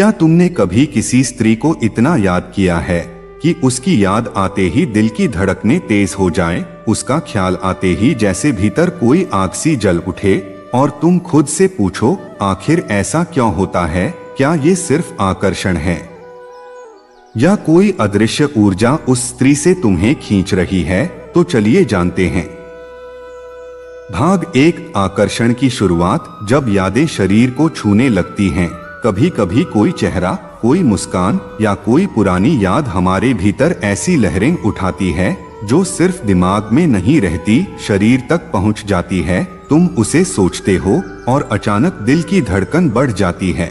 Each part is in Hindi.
क्या तुमने कभी किसी स्त्री को इतना याद किया है कि उसकी याद आते ही दिल की धड़कनें तेज हो जाएं, उसका ख्याल आते ही जैसे भीतर कोई आग सी जल उठे और तुम खुद से पूछो, आखिर ऐसा क्यों होता है? क्या ये सिर्फ आकर्षण है या कोई अदृश्य ऊर्जा उस स्त्री से तुम्हें खींच रही है? तो चलिए जानते हैं। भाग 1, आकर्षण की शुरुआत। जब यादें शरीर को छूने लगती हैं, कभी कभी कोई चेहरा, कोई मुस्कान या कोई पुरानी याद हमारे भीतर ऐसी लहरें उठाती है जो सिर्फ दिमाग में नहीं रहती, शरीर तक पहुंच जाती है। तुम उसे सोचते हो और अचानक दिल की धड़कन बढ़ जाती है।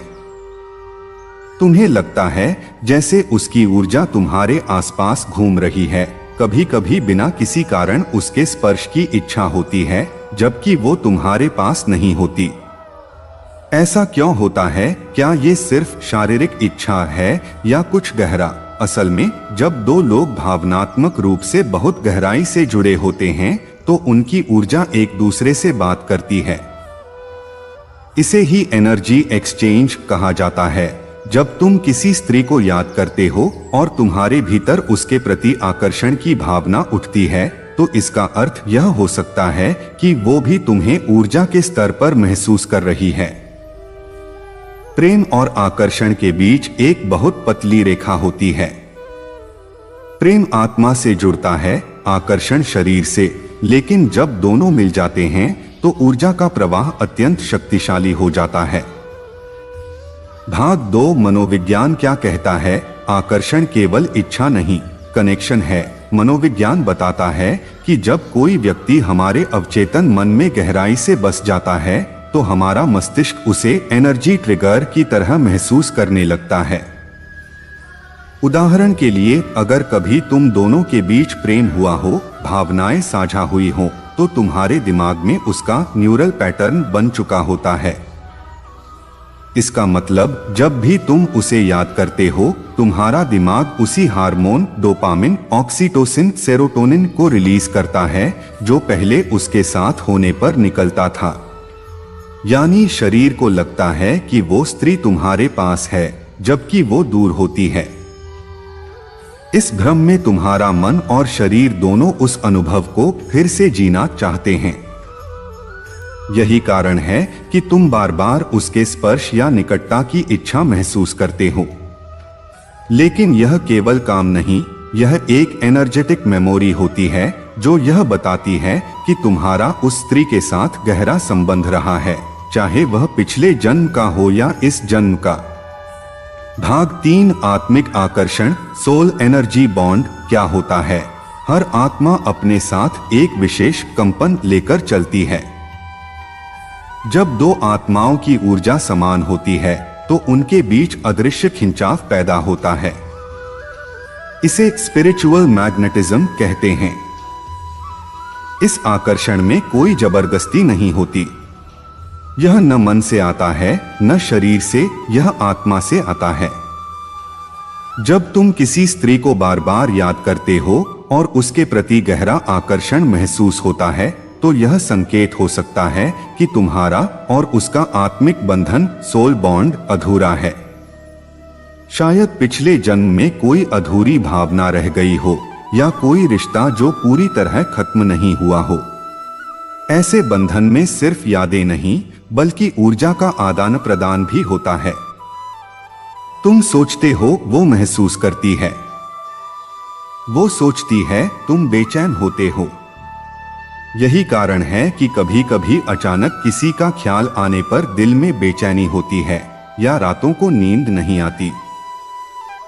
तुम्हें लगता है जैसे उसकी ऊर्जा तुम्हारे आसपास घूम रही है। कभी कभी बिना किसी कारण उसके स्पर्श की इच्छा होती है, जबकि वो तुम्हारे पास नहीं होती। ऐसा क्यों होता है? क्या ये सिर्फ शारीरिक इच्छा है या कुछ गहरा? असल में जब दो लोग भावनात्मक रूप से बहुत गहराई से जुड़े होते हैं तो उनकी ऊर्जा एक दूसरे से बात करती है। इसे ही एनर्जी एक्सचेंज कहा जाता है। जब तुम किसी स्त्री को याद करते हो और तुम्हारे भीतर उसके प्रति आकर्षण की भावना उठती है, तो इसका अर्थ यह हो सकता है कि वो भी तुम्हें ऊर्जा के स्तर पर महसूस कर रही है। प्रेम और आकर्षण के बीच एक बहुत पतली रेखा होती है। प्रेम आत्मा से जुड़ता है, आकर्षण शरीर से, लेकिन जब दोनों मिल जाते हैं तो ऊर्जा का प्रवाह अत्यंत शक्तिशाली हो जाता है। भाग 2, मनोविज्ञान क्या कहता है? आकर्षण केवल इच्छा नहीं, कनेक्शन है। मनोविज्ञान बताता है कि जब कोई व्यक्ति हमारे अवचेतन मन में गहराई से बस जाता है तो हमारा मस्तिष्क उसे एनर्जी ट्रिगर की तरह महसूस करने लगता है। उदाहरण के लिए, अगर कभी तुम दोनों के बीच प्रेम हुआ हो, भावनाएं साझा हुई हो, तो तुम्हारे दिमाग में उसका न्यूरल पैटर्न बन चुका होता है। इसका मतलब जब भी तुम उसे याद करते हो, तुम्हारा दिमाग उसी हार्मोन डोपामिन, ऑक्सीटोसिन, सेरोटोनिन को रिलीज करता है जो पहले उसके साथ होने पर निकलता था। यानी शरीर को लगता है कि वो स्त्री तुम्हारे पास है, जबकि वो दूर होती है। इस भ्रम में तुम्हारा मन और शरीर दोनों उस अनुभव को फिर से जीना चाहते हैं। यही कारण है कि तुम बार बार उसके स्पर्श या निकटता की इच्छा महसूस करते हो। लेकिन यह केवल काम नहीं, यह एक एनर्जेटिक मेमोरी होती है जो यह बताती है कि तुम्हारा उस स्त्री के साथ गहरा संबंध रहा है, चाहे वह पिछले जन्म का हो या इस जन्म का। भाग 3, आत्मिक आकर्षण, सोल एनर्जी बॉन्ड क्या होता है? हर आत्मा अपने साथ एक विशेष कंपन लेकर चलती है। जब दो आत्माओं की ऊर्जा समान होती है तो उनके बीच अदृश्य खिंचाव पैदा होता है। इसे स्पिरिचुअल मैग्नेटिज्म कहते हैं। इस आकर्षण में कोई जबरदस्ती नहीं होती। यह न मन से आता है न शरीर से, यह आत्मा से आता है। जब तुम किसी स्त्री को बार बार याद करते हो और उसके प्रति गहरा आकर्षण महसूस होता है, तो यह संकेत हो सकता है कि तुम्हारा और उसका आत्मिक बंधन, सोल बॉन्ड, अधूरा है। शायद पिछले जन्म में कोई अधूरी भावना रह गई हो या कोई रिश्ता जो पूरी तरह खत्म नहीं हुआ हो। ऐसे बंधन में सिर्फ यादें नहीं बल्कि ऊर्जा का आदान प्रदान भी होता है। तुम सोचते हो, वो महसूस करती है। वो सोचती है, तुम बेचैन होते हो। यही कारण है कि कभी कभी अचानक किसी का ख्याल आने पर दिल में बेचैनी होती है या रातों को नींद नहीं आती।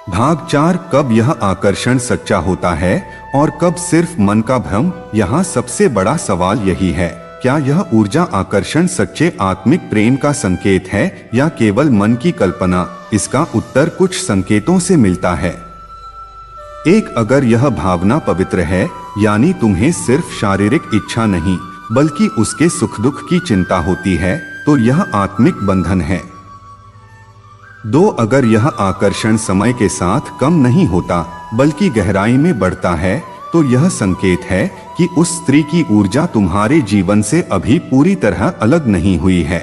भाग 4, कब यह आकर्षण सच्चा होता है और कब सिर्फ मन का भ्रम? यहाँ सबसे बड़ा सवाल यही है, क्या यह ऊर्जा आकर्षण सच्चे आत्मिक प्रेम का संकेत है या केवल मन की कल्पना? इसका उत्तर कुछ संकेतों से मिलता है। एक, अगर यह भावना पवित्र है, यानी तुम्हें सिर्फ शारीरिक इच्छा नहीं बल्कि उसके सुख दुख की चिंता होती है, तो यह आत्मिक बंधन है। 2, अगर यह आकर्षण समय के साथ कम नहीं होता बल्कि गहराई में बढ़ता है, तो यह संकेत है कि उस स्त्री की ऊर्जा तुम्हारे जीवन से अभी पूरी तरह अलग नहीं हुई है।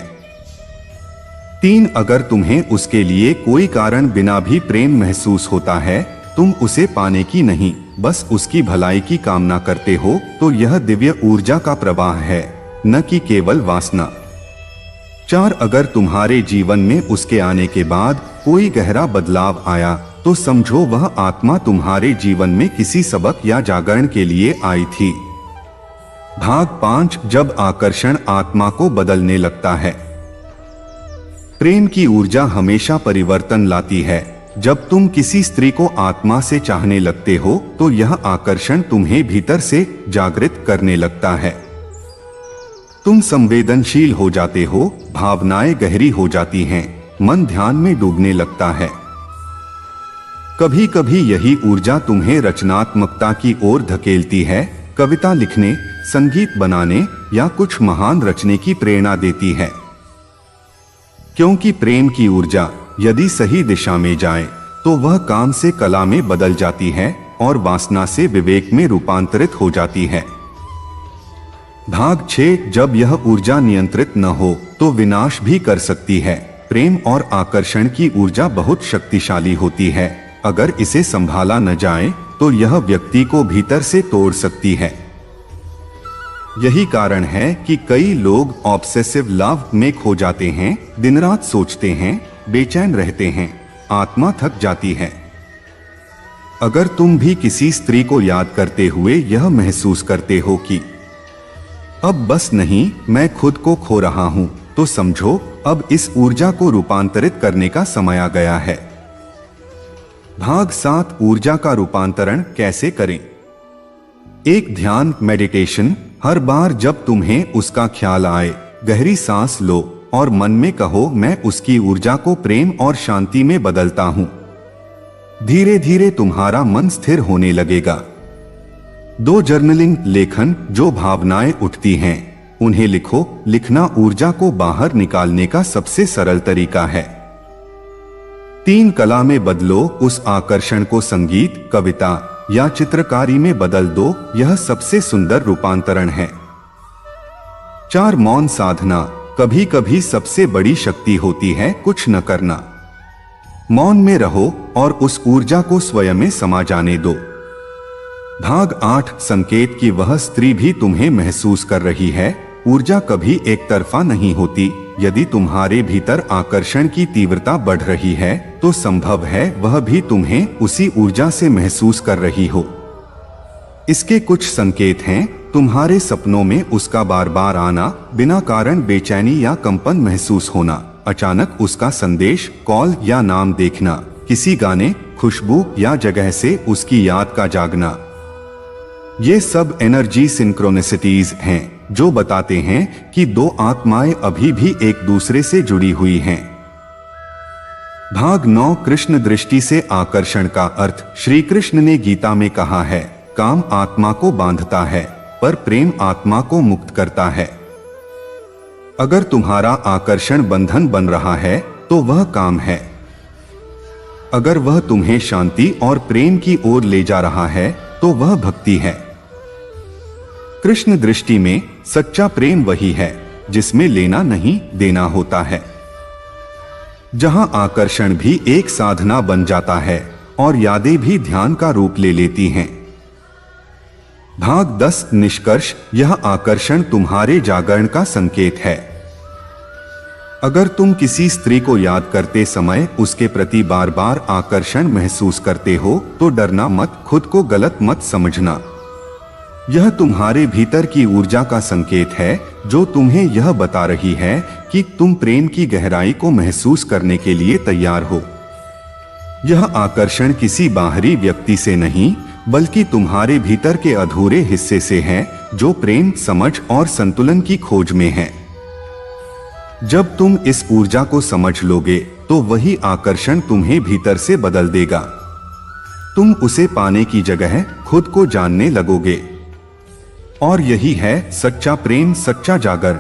3 अगर तुम्हें उसके लिए कोई कारण बिना भी प्रेम महसूस होता है, तुम उसे पाने की नहीं, बस उसकी भलाई की कामना करते हो, तो यह दिव्य ऊर्जा का प्रवाह है, न कि केवल वासना। 4 अगर तुम्हारे जीवन में उसके आने के बाद कोई गहरा बदलाव आया, तो समझो वह आत्मा तुम्हारे जीवन में किसी सबक या जागरण के लिए आई थी। भाग 5 जब आकर्षण आत्मा को बदलने लगता है। प्रेम की ऊर्जा हमेशा परिवर्तन लाती है। जब तुम किसी स्त्री को आत्मा से चाहने लगते हो, तो यह आकर्षण तुम्हें भीतर से जागृत करने लगता है। तुम संवेदनशील हो जाते हो, भावनाएं गहरी हो जाती हैं, मन ध्यान में डूबने लगता है। कभी कभी यही ऊर्जा तुम्हें रचनात्मकता की ओर धकेलती है, कविता लिखने, संगीत बनाने या कुछ महान रचने की प्रेरणा देती है। क्योंकि प्रेम की ऊर्जा यदि सही दिशा में जाए, तो वह काम से कला में बदल जाती है और वासना से विवेक में रूपांतरित हो जाती है। भाग 6 जब यह ऊर्जा नियंत्रित न हो, तो विनाश भी कर सकती है। प्रेम और आकर्षण की ऊर्जा बहुत शक्तिशाली होती है। अगर इसे संभाला न जाए, तो यह व्यक्ति को भीतर से तोड़ सकती है। यही कारण है कि कई लोग ऑब्सेसिव लव में खो जाते हैं, दिन रात सोचते हैं, बेचैन रहते हैं, आत्मा थक जाती है। अगर तुम भी किसी स्त्री को याद करते हुए यह महसूस करते हो कि अब बस नहीं, मैं खुद को खो रहा हूं, तो समझो अब इस ऊर्जा को रूपांतरित करने का समय आ गया है। भाग 7 ऊर्जा का रूपांतरण कैसे करें। एक ध्यान मेडिटेशन। हर बार जब तुम्हें उसका ख्याल आए, गहरी सांस लो और मन में कहो, मैं उसकी ऊर्जा को प्रेम और शांति में बदलता हूं। धीरे धीरे तुम्हारा मन स्थिर होने लगेगा। 2 जर्नलिंग लेखन। जो भावनाएं उठती हैं, उन्हें लिखो। लिखना ऊर्जा को बाहर निकालने का सबसे सरल तरीका है। 3 कला में बदलो। उस आकर्षण को संगीत, कविता या चित्रकारी में बदल दो। यह सबसे सुंदर रूपांतरण है। 4 मौन साधना। कभी कभी सबसे बड़ी शक्ति होती है कुछ न करना। मौन में रहो और उस ऊर्जा को स्वयं में समा जाने दो। भाग 8 संकेत कि वह स्त्री भी तुम्हें महसूस कर रही है। ऊर्जा कभी एक तरफा नहीं होती। यदि तुम्हारे भीतर आकर्षण की तीव्रता बढ़ रही है, तो संभव है वह भी तुम्हें उसी ऊर्जा से महसूस कर रही हो। इसके कुछ संकेत हैं। तुम्हारे सपनों में उसका बार बार आना, बिना कारण बेचैनी या कंपन महसूस होना, अचानक उसका संदेश, कॉल या नाम देखना, किसी गाने, खुशबू या जगह से उसकी याद का जागना। ये सब एनर्जी सिंक्रोनिसिटीज हैं, जो बताते हैं कि 2 आत्माएं अभी भी एक दूसरे से जुड़ी हुई हैं। भाग 9 कृष्ण दृष्टि से आकर्षण का अर्थ। श्री कृष्ण ने गीता में कहा है, काम आत्मा को बांधता है, पर प्रेम आत्मा को मुक्त करता है। अगर तुम्हारा आकर्षण बंधन बन रहा है, तो वह काम है। अगर वह तुम्हें शांति और प्रेम की ओर ले जा रहा है, तो वह भक्ति है। कृष्ण दृष्टि में सच्चा प्रेम वही है जिसमें लेना नहीं देना होता है, जहां आकर्षण भी एक साधना बन जाता है और यादें भी ध्यान का रूप ले लेती हैं। भाग 10 निष्कर्ष। यह आकर्षण तुम्हारे जागरण का संकेत है। अगर तुम किसी स्त्री को याद करते समय उसके प्रति बार बार आकर्षण महसूस करते हो, तो डरना मत, खुद को गलत मत समझना। यह तुम्हारे भीतर की ऊर्जा का संकेत है, जो तुम्हें यह बता रही है कि तुम प्रेम की गहराई को महसूस करने के लिए तैयार हो। यह आकर्षण किसी बाहरी व्यक्ति से नहीं, बल्कि तुम्हारे भीतर के अधूरे हिस्से से है, जो प्रेम, समझ और संतुलन की खोज में है। जब तुम इस ऊर्जा को समझ लोगे, तो वही आकर्षण तुम्हें भीतर से बदल देगा। तुम उसे पाने की जगह खुद को जानने लगोगे। और यही है सच्चा प्रेम, सच्चा जागरण।